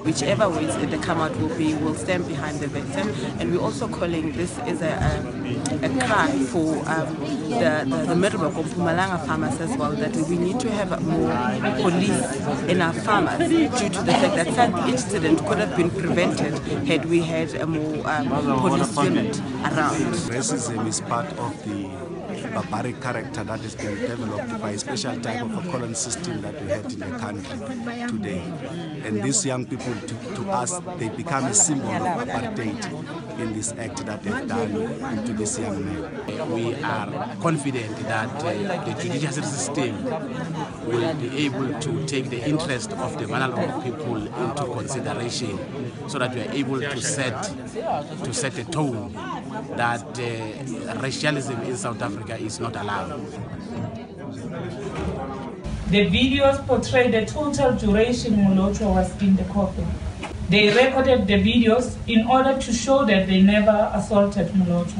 Whichever ways the come out will be, will stand behind the victim. And we're also calling this is a cry for the Middlebrook or Mpumalanga farmers as well, that we need to have more police in our farmers due to the fact that that incident could have been prevented had we had a more police unit around. Racism is part of the barbaric character that has been developed by a special type of a colony system that we had in the country today. And these young people, to us, they become a symbol of apartheid in this act that they've done to this young man. We are confident that the judicial system will be able to take the interest of the vulnerable people into consideration, so that we are able to set a tone that racialism in South Africa is not allowed. The videos portray the total duration Moloto was in the coffin. They recorded the videos in order to show that they never assaulted Moloto.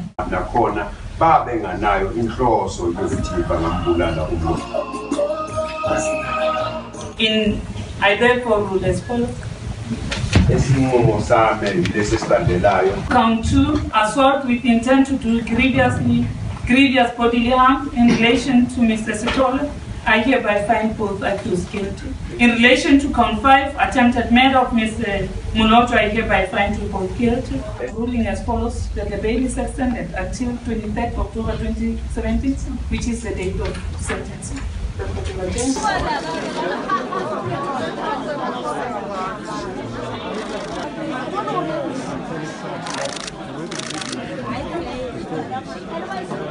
I therefore rule as follows. Count 2, assault with intent to do grievous bodily harm in relation to Mr. Sithole. I hereby find both accused guilty. In relation to count 5, attempted murder of Mr. Moloto, I hereby find you both guilty. Ruling as follows, that the bail is extended until 23rd October 2017, which is the date of sentencing. Thank you.